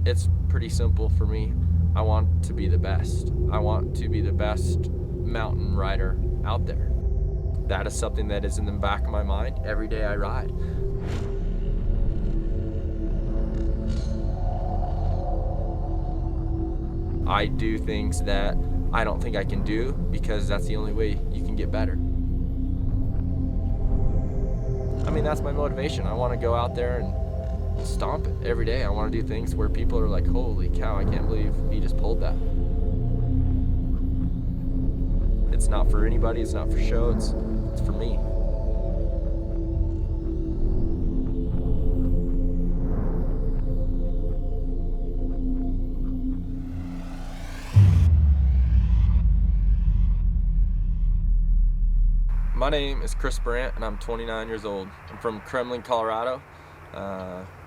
it's pretty simple for me. I want to be the best. I want to be the best mountain rider out there. That is something that is in the back of my mind every day I ride. I do things that I don't think I can do because that's the only way you can get better. I mean, that's my motivation. I want to go out there and stomp it every day. I want to do things where people are like, holy cow, I can't believe he just pulled that. It's not for anybody, it's not for show, it's for me. My name is Burandt and I'm 29 years old. I'm from Kremlin, Colorado.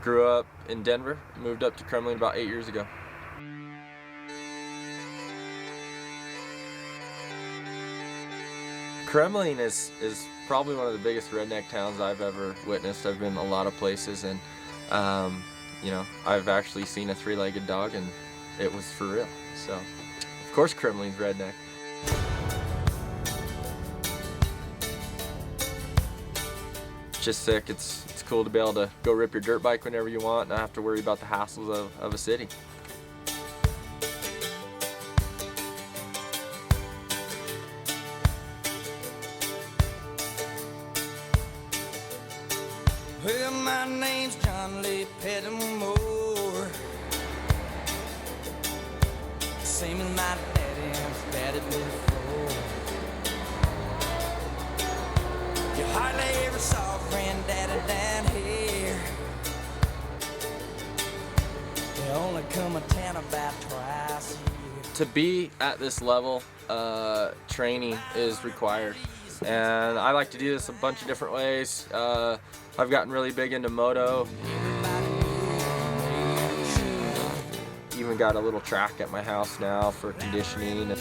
Grew up in Denver, moved up to Kremlin about 8 years ago. Kremlin is probably one of the biggest redneck towns I've ever witnessed. I've been a lot of places, and you know, I've actually seen a three-legged dog and it was for real. So of course Kremlin's redneck. It's just sick. It's cool to be able to go rip your dirt bike whenever you want and not have to worry about the hassles of a city. Well, my name's John Lee Pettimore, same as my daddy and daddy before. You hardly ever saw granddaddy down here. They only come to town about twice a year. To be at this level, training is required. And I like to do this a bunch of different ways. I've gotten really big into moto. Even got a little track at my house now for conditioning.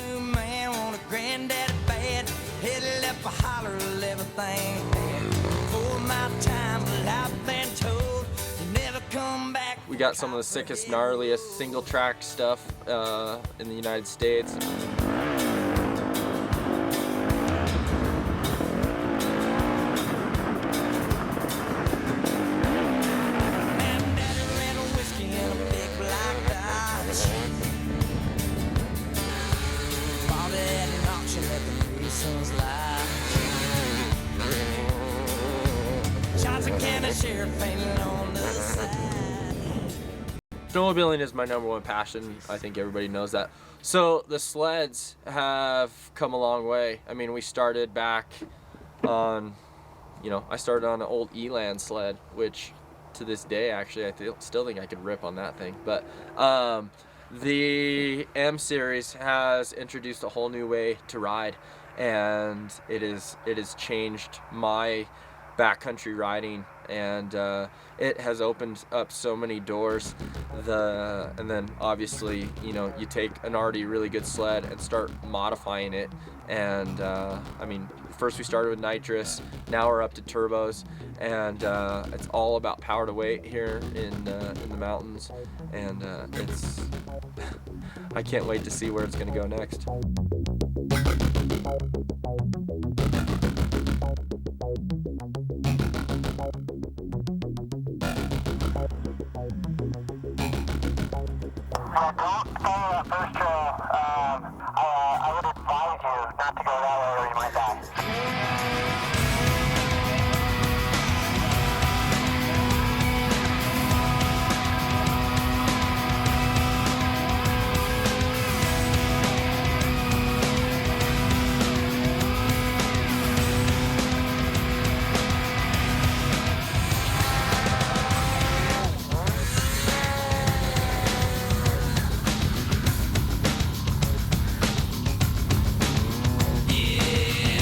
We got some of the sickest, gnarliest single track stuff in the United States. Snowmobiling is my number one passion. I think everybody knows that. So the sleds have come a long way. I mean, we started back on, I started on an old Eland sled, which to this day, actually, I still think I could rip on that thing. But the M series has introduced a whole new way to ride, and it has changed my backcountry riding, and it has opened up so many doors. And then obviously, you take an already really good sled and start modifying it. And I mean, first we started with nitrous, now we're up to turbos, and it's all about power to weight here in the mountains. And I can't wait to see where it's going to go next. Don't follow that first trail. I would advise you not to go that way or you might die. Yeah.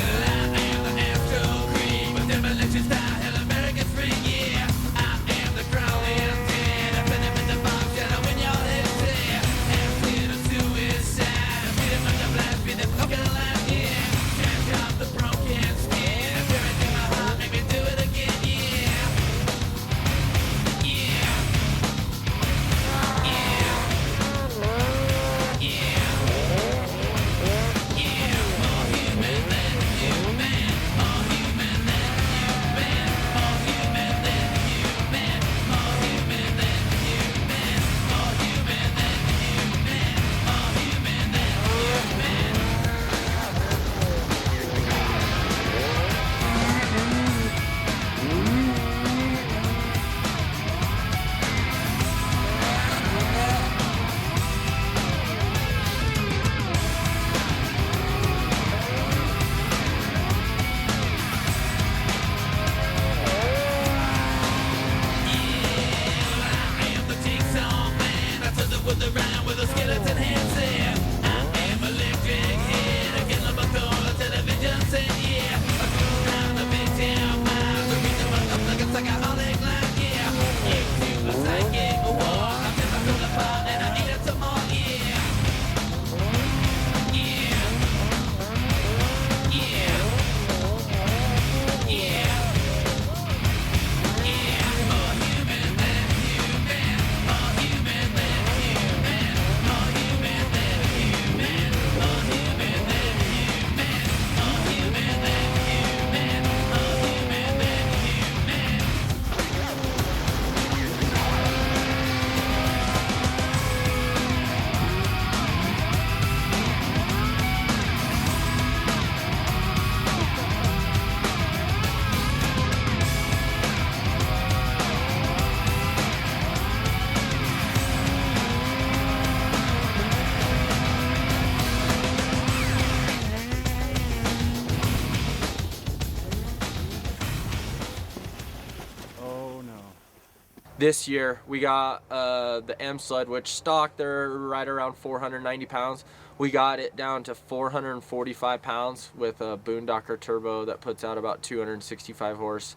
This year we got the M sled, which stock they're right around 490 pounds. We got it down to 445 pounds with a Boondocker turbo that puts out about 265 horse.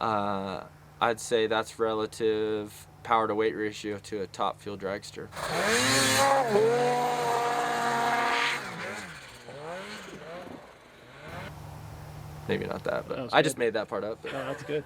I'd say that's relative power to weight ratio to a top fuel dragster. Maybe not that, but I just made that part up. Oh, that's good.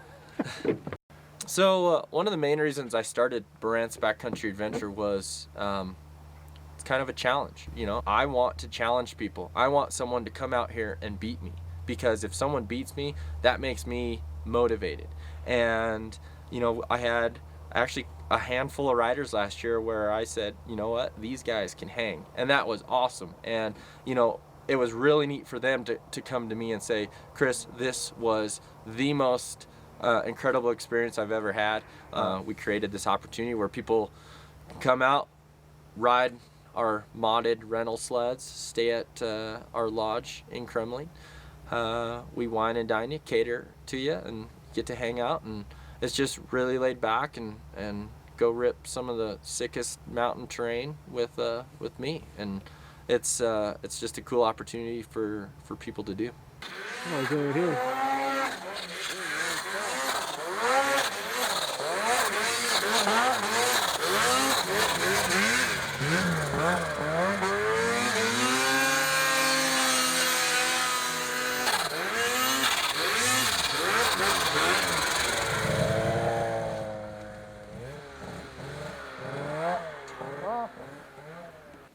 So one of the main reasons I started Burandts Backcountry Adventure was it's kind of a challenge. You know, I want to challenge people. I want someone to come out here and beat me, because if someone beats me, that makes me motivated. And you know, I had actually a handful of riders last year where I said, you know what, these guys can hang, and that was awesome. And you know, it was really neat for them to come to me and say, Chris, this was the most incredible experience I've ever had. We created this opportunity where people can come out, ride our modded rental sleds, stay at our lodge in Kremling. We wine and dine you, cater to you, and get to hang out, and it's just really laid back and go rip some of the sickest mountain terrain with me. And it's just a cool opportunity for people to do. Oh, it's over here.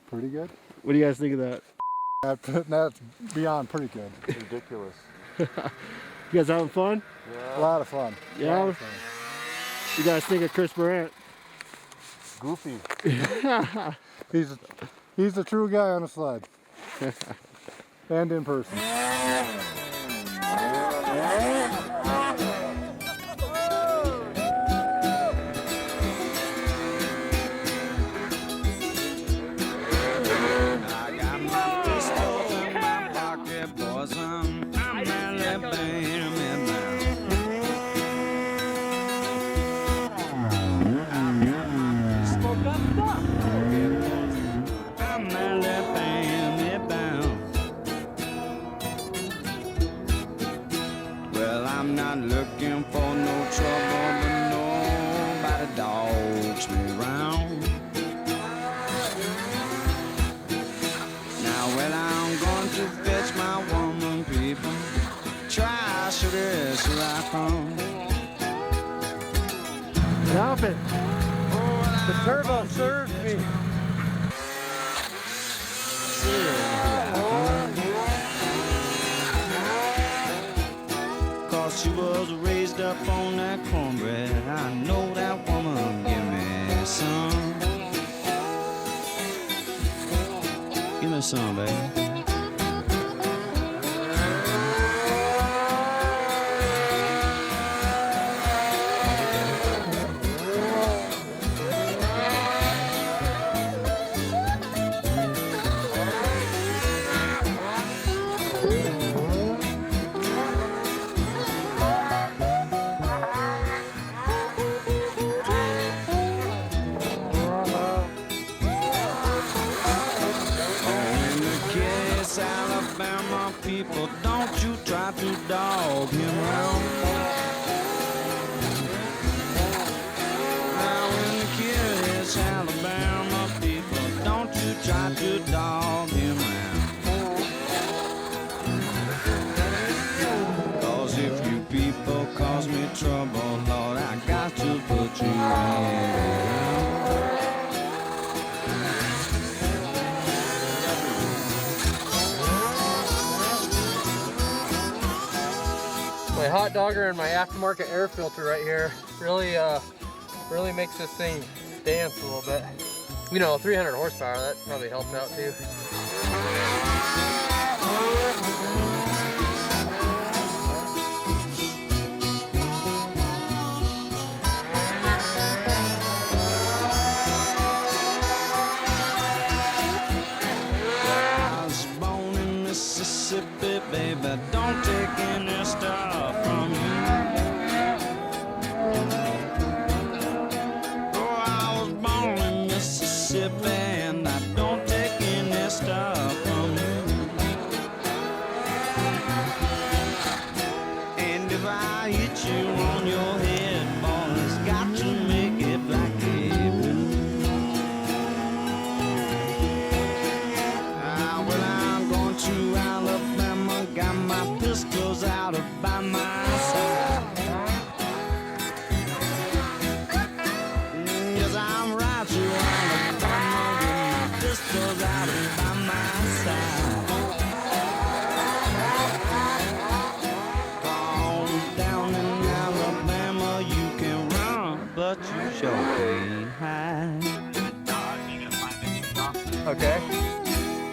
Pretty good. What do you guys think of that? That's beyond pretty good. Ridiculous. You guys having fun? A lot of fun. Yeah? A lot of fun. You guys think of Chris Burandt? Goofy. He's a true guy on a sled. And in person. I'm not looking for no trouble, but nobody dogs me around. Now, well, I'm going to fetch my woman, people. Try this right on. Stop it. The turbo serves me. Cause she was raised up on that cornbread. I know that woman give me some. Give me some, baby. Alabama people, don't you try to dog him around. Now when the kid is Alabama people, don't you try to dog him around. Cause if you people cause me trouble, Lord, I got to put you around. My hot dogger and my aftermarket air filter right here really makes this thing dance a little bit. You know, 300 horsepower, that probably helps out too. I was born in Mississippi, baby, don't take any stuff from me. Mississippi, and I don't take any stuff from you. And if I hit you on your head, boy, it's got to make it like blue. Well, I'm going to Alabama, got my pistols out by my side. Yes, I'm right to Alabama with my pistols out by my side. Cause down in Alabama you can run, but you sure can't hide. Okay.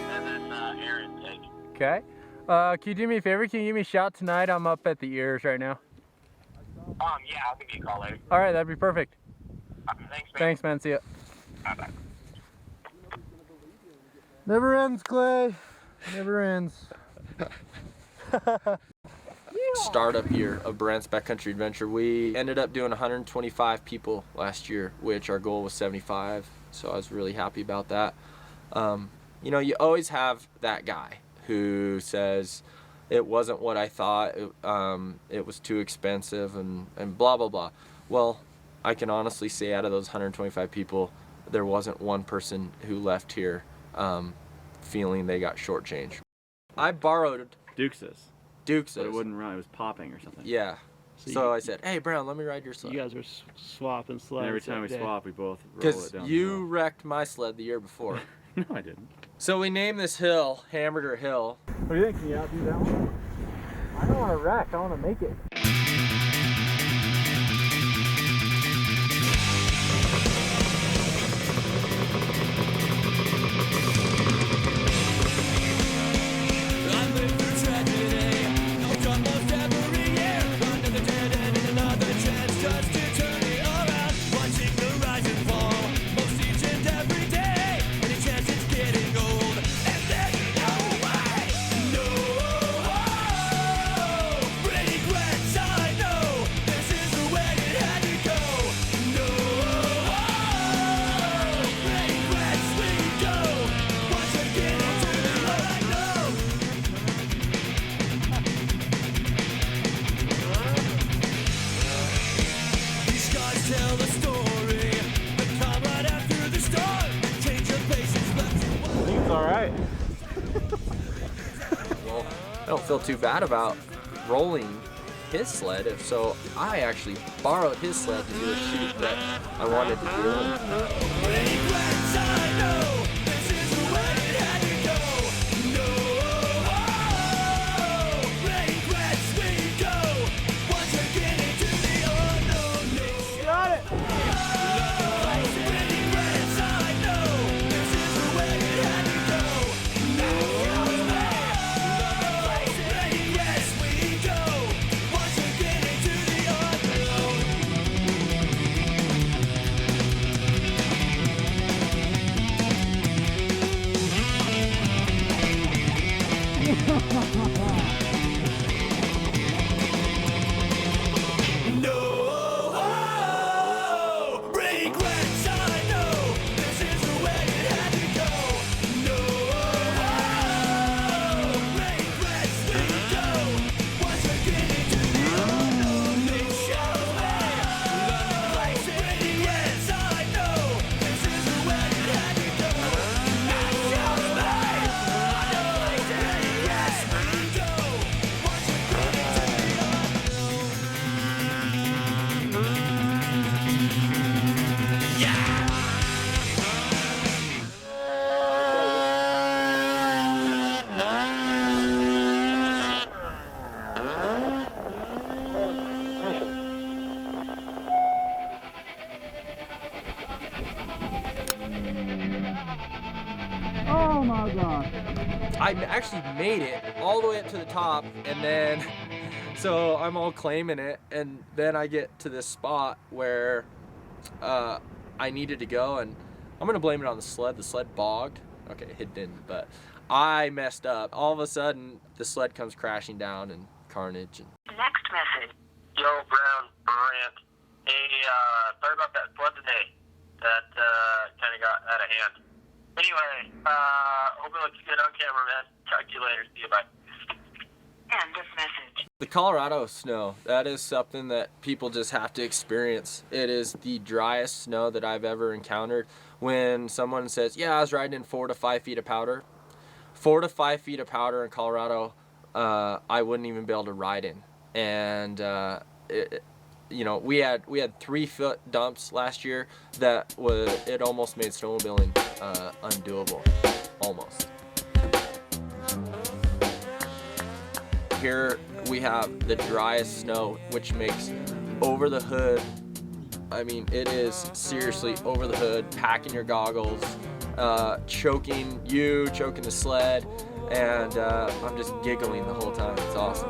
And then Aaron take. Okay. Can you do me a favor? Can you give me a shout tonight? I'm up at the ears right now. Yeah, I'll give you a call later. All right, that'd be perfect. Thanks, man. Thanks, man. See ya. Bye-bye. Never ends, Clay. Never ends. Startup year of Burandts Backcountry Adventure. We ended up doing 125 people last year, which our goal was 75. So I was really happy about that. You know, you always have that guy who says it wasn't what I thought, it was too expensive and blah blah blah. Well, I can honestly say out of those 125 people, there wasn't one person who left here feeling they got shortchanged. I borrowed Dukes's. Dukes's. But it wouldn't run, it was popping or something. Yeah. So I said, hey Brown, let me ride your sled. You guys were swapping sleds. And every time we that day. swap, we both roll it Because down. you wrecked my sled the year before. No, I didn't. So we named this hill Hamburger Hill. What do you think? Can you outdo that one? I don't want to wreck. I want to make it. Well, I don't feel too bad about rolling his sled. If so, I actually borrowed his sled to do a shoot that I wanted to Oh my God. I actually made it all the way up to the top, and then so I'm all claiming it, and then I get to this spot where I needed to go, and I'm gonna blame it on the sled. The sled bogged. Okay, it didn't, but I messed up. All of a sudden, the sled comes crashing down and carnage. And Next message. Yo, Brown, Burandt. Hey, sorry about that flood today. That kind of got out of hand. man. Talk to you later. See you, bye. End of message. The Colorado snow, that is something that people just have to experience. It is the driest snow that I've ever encountered. When someone says, yeah, I was riding in 4 to 5 feet of powder. 4 to 5 feet of powder in Colorado, I wouldn't even be able to ride in. And you know, we had 3-foot dumps last year that it almost made snowmobiling undoable, almost. Here we have the driest snow, which makes over the hood, I mean, it is seriously over the hood, packing your goggles, choking the sled, and I'm just giggling the whole time. It's awesome.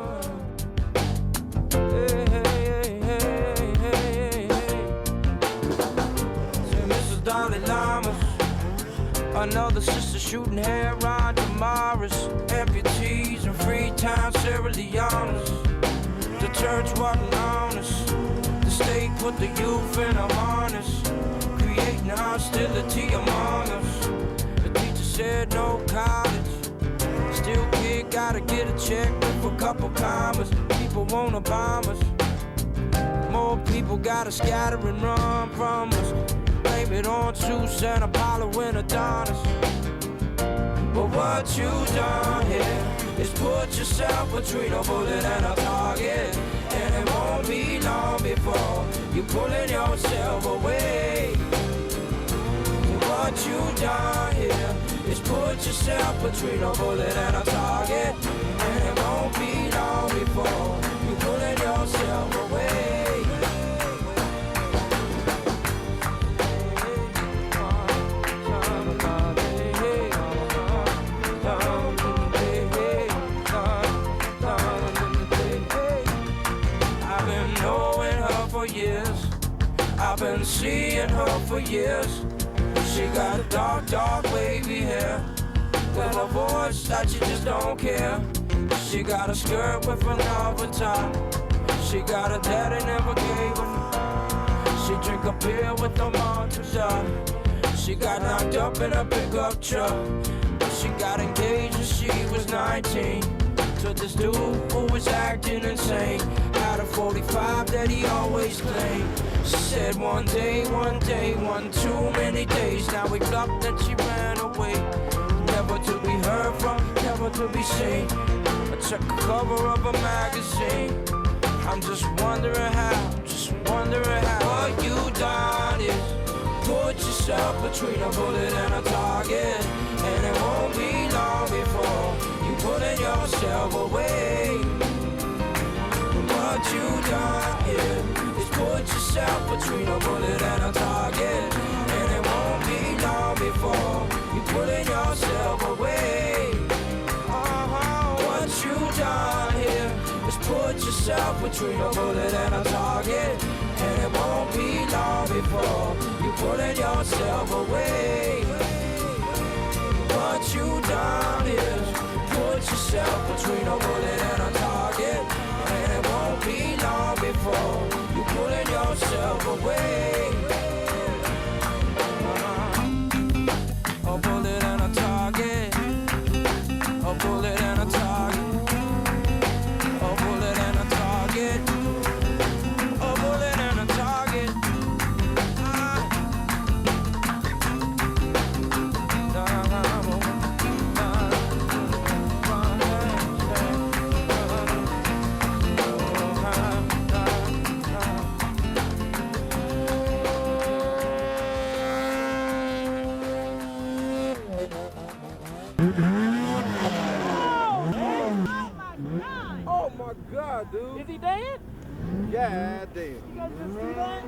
Another sister shooting hair on Damaris. Amputees and Freetown, Sierra Leone's. The church wasn't honest. The state put the youth in a harness, creating hostility among us. The teacher said no college. Still kid gotta get a check with a couple commas. People wanna bomb us. More people gotta scatter and run from us. Blame it on Zeus and Apollo and Adonis. But what you done here is put yourself between a bullet and a target. And it won't be long before you pulling yourself away. But what you done here is put yourself between a bullet and a target. And it won't be long before you pulling yourself away. I've been seeing her for years. She got a dark, dark wavy hair, with a voice that you just don't care. She got a skirt with another top. She got a daddy never gave her. She drink a beer with a monster. She got knocked up in a pickup truck. She got engaged when she was 19 to this dude who was acting insane. Had a 45 that he always claimed. She said one day, one too many days. Now we bluffed that she ran away, never to be heard from, never to be seen. I took a cover of a magazine. I'm just wondering how, what you done is put yourself between a bullet and a target. And it won't be long before you pulling yourself away. What you done is put yourself between a bullet and a target. And it won't be long before you pulling yourself away. What you done here is put yourself between a bullet and a target. And it won't be long before you pulling yourself away. What you done is put yourself between a bullet and a target. And it won't be long before you pulling yourself away. A bullet and a target. A bullet and a target. A bullet and a target. A bullet and a target. Oh my God, dude. Is he dead? Yeah, damn. You guys just see that?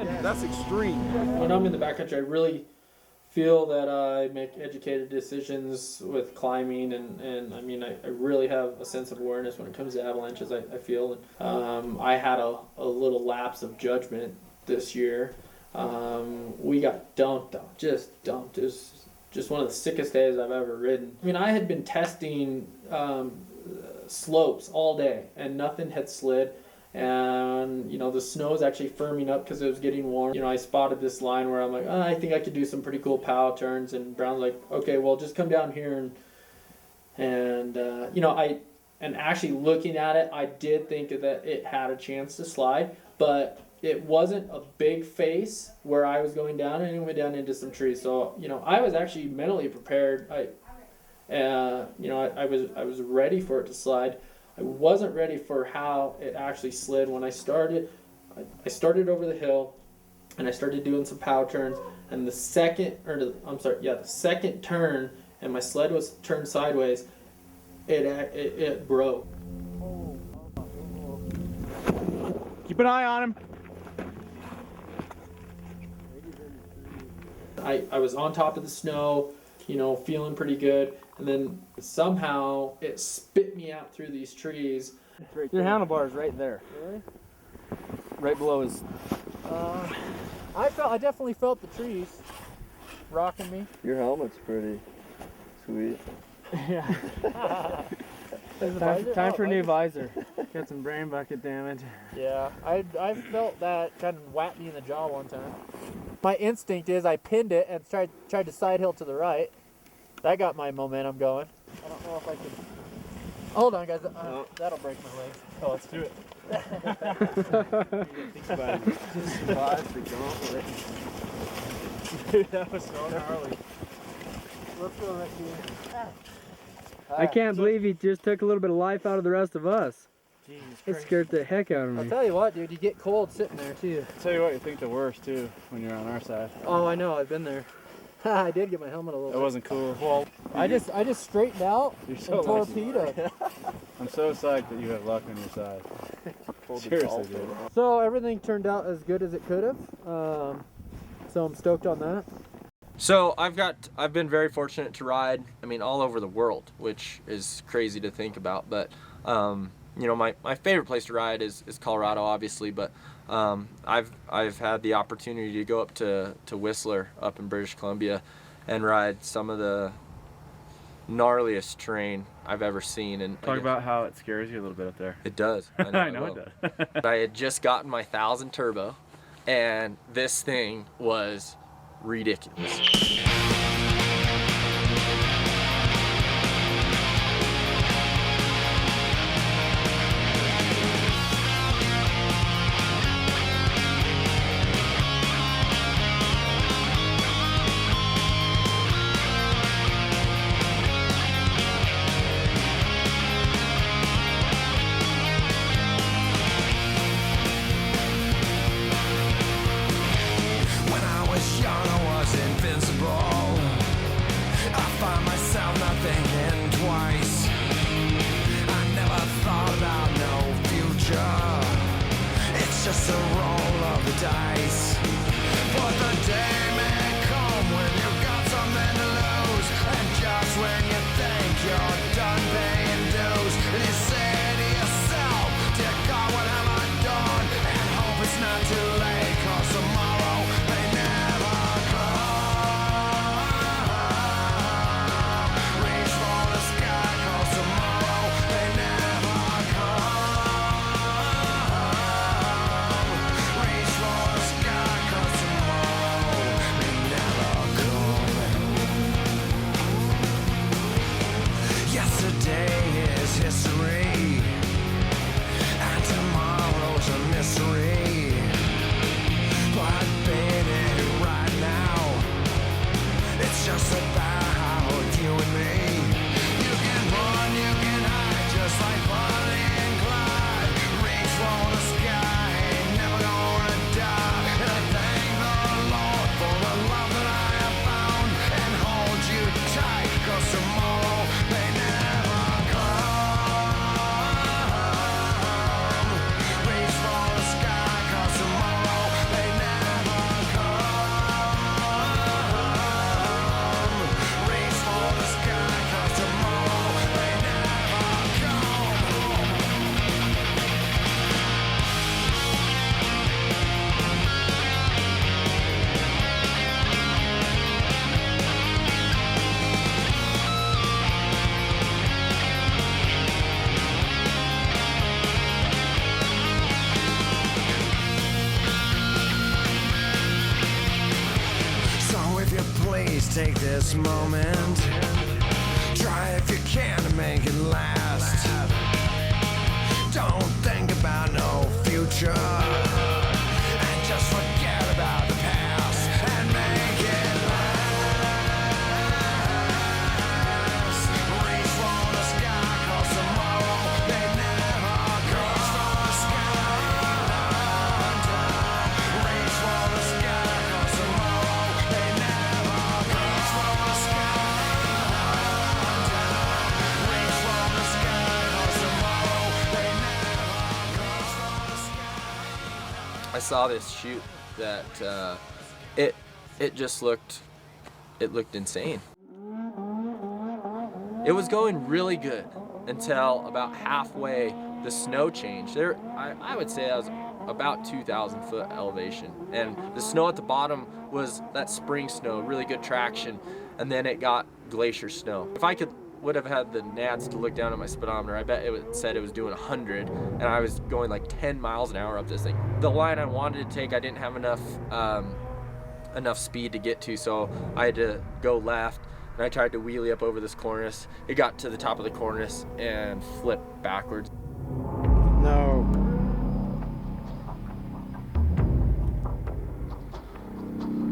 Yeah, that's extreme. When I'm in the backcountry, I really feel that I make educated decisions with climbing, and I mean, I really have a sense of awareness when it comes to avalanches, I feel. I had a little lapse of judgment this year. We got dumped. It was just one of the sickest days I've ever ridden. I mean, I had been testing slopes all day, and nothing had slid. And the snow was actually firming up because it was getting warm. I spotted this line where I'm like, I think I could do some pretty cool pow turns, and Brown's like, okay, well, just come down here And you know, and actually looking at it, I did think that it had a chance to slide, but it wasn't a big face where I was going down, and it went down into some trees. So you know, I was actually mentally prepared. You know, I was ready for it to slide. I wasn't ready for how it actually slid when I started. I started over the hill, and I started doing some pow turns. And the second turn, and my sled was turned sideways. It broke. Keep an eye on him. I was on top of the snow, you know, feeling pretty good, and then somehow it spit me out through these trees. Your handlebar is right there. Really? Right below his. I definitely felt the trees rocking me. Your helmet's pretty sweet. Yeah. Time for a new visor. Got some brain bucket damage. Yeah, I felt that kind of whack me in the jaw one time. My instinct is I pinned it and tried to side hill to the right. That got my momentum going. I don't know if I can. Hold on, guys. That'll break my legs. Oh, let's do it. Think about it. Just survive the gauntlet. Dude, that was so gnarly. Let's go right here. I can't believe he just took a little bit of life out of the rest of us. It scared the heck out of I'll me. tell you what, dude, you get cold sitting there too. I'll tell you what, you think the worst too when you're on our side. Oh, I know, I've been there. I did get my helmet a little That bit. wasn't cool. Well, I just straightened out you're and so lucky. torpedoed. I'm so psyched that you have luck on your side. Seriously, dude. So everything turned out as good as it could have. So I'm stoked on that. So I've been very fortunate to ride, I mean, all over the world, which is crazy to think about. But you know, my favorite place to ride is Colorado, obviously. But I've had the opportunity to go up to Whistler up in British Columbia and ride some of the gnarliest terrain I've ever seen. And Talk about how it scares you a little bit up there. it does. I know, I know it does. I had just gotten my 1000 turbo, and this thing was ridiculous. When I was young, I was invincible. I find myself not thinking twice. I never thought about no future. It's just a roll of the dice. But the day may come when you've got something to lose, and just when you think you're done paying dues, you say to yourself, "Dear God, what have I done?" And hope it's not too late, 'cause tomorrow may never come. Reach for the sky, 'cause tomorrow may never come. Reach for the sky, 'cause tomorrow may never come. Yesterday is history, and tomorrow's a mystery. But baby, right now, it's just about you and me. You can run, you can hide, just like Bonnie and Clyde. Reach for the sky, ain't never gonna die. And I thank the Lord for the love that I have found, and hold you tight, 'cause tomorrow may never come. Reach for the sky, 'cause tomorrow may never come. Reach for the sky, 'cause tomorrow may never come. So if you please take this moment, try Try if you can to make it last. Don't think about no future, and just forget about the past and make it last. Reach for the sky, 'cause tomorrow may never come. Reach for the sky, reach for the sky, 'cause tomorrow may never come. Reach for the sky, reach for the sky, 'cause tomorrow may never come. I saw this shoot that it just looked insane. It was going really good until about halfway the snow changed. I would say I was about 2,000 foot elevation, and the snow at the bottom was that spring snow, really good traction, and then it got glacier snow. If I would have had the nads to look down at my speedometer, I bet it said it was doing 100, and I was going like 10 miles an hour up this thing. The line I wanted to take, I didn't have enough speed to get to, so I had to go left, and I tried to wheelie up over this cornice. It got to the top of the cornice and flipped backwards. No.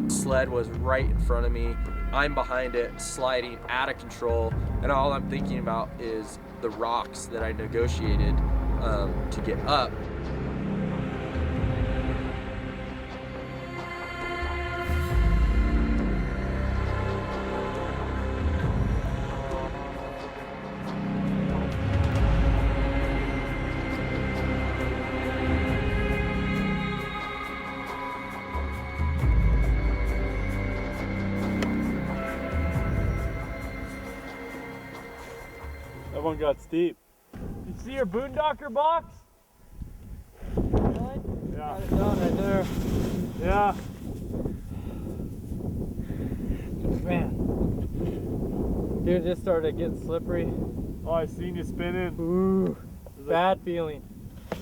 Sled was right in front of me. I'm behind it, sliding out of control, and all I'm thinking about is the rocks that I negotiated to get up. That one got steep. You see your boondocker box? Really? Yeah. Got it done right there. Yeah. Man. Dude, it just started getting slippery. Oh, I seen you spinning. Ooh. Bad feeling.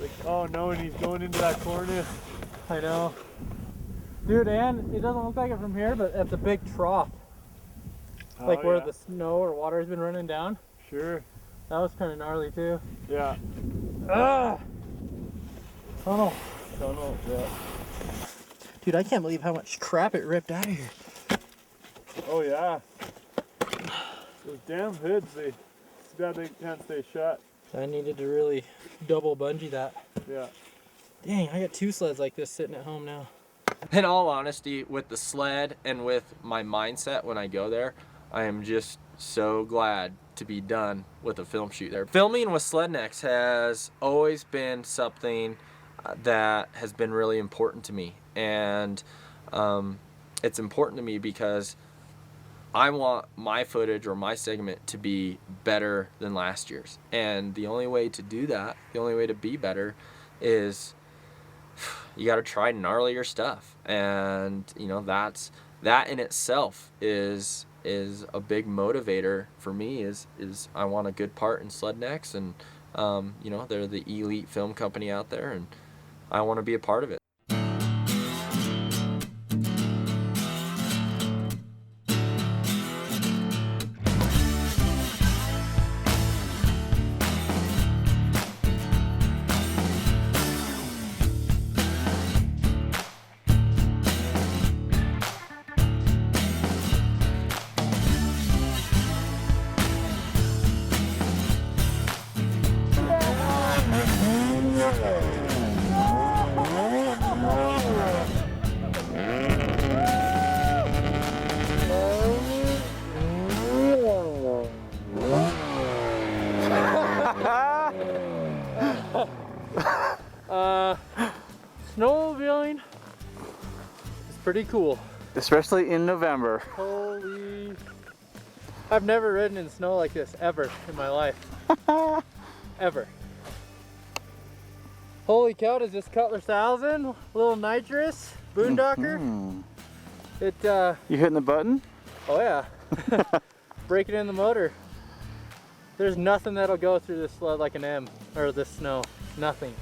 Like, oh no, and he's going into that cornice. I know. Dude, and it doesn't look like it from here, but it's a big trough. Like where the snow or water has been running down. Sure. That was kind of gnarly too. Yeah. Ah! Tunnel. Tunnel, yeah. Dude, I can't believe how much crap it ripped out of here. Oh yeah. Those damn hoods, they can't stay shut. I needed to really double bungee that. Yeah. Dang, I got 2 sleds like this sitting at home now. In all honesty, with the sled and with my mindset when I go there, I am just so glad to be done with a film shoot there. Filming with Slednecks has always been something that has been really important to me, and it's important to me because I want my footage or my segment to be better than last year's, and the only way to do that, the only way to be better, is you got to try gnarlier stuff, and you know that in itself is a big motivator for me. Is I want a good part in Slednecks, and you know, they're the elite film company out there, and I want to be a part of it. Snowmobiling is pretty cool. Especially in November. Holy... I've never ridden in snow like this ever in my life. Ever. Holy cow, does this Cutler 1000, a little nitrous, boondocker. It You hitting the button? Oh yeah. Breaking in the motor. There's nothing that'll go through this sled like an M, or this snow. Nothing.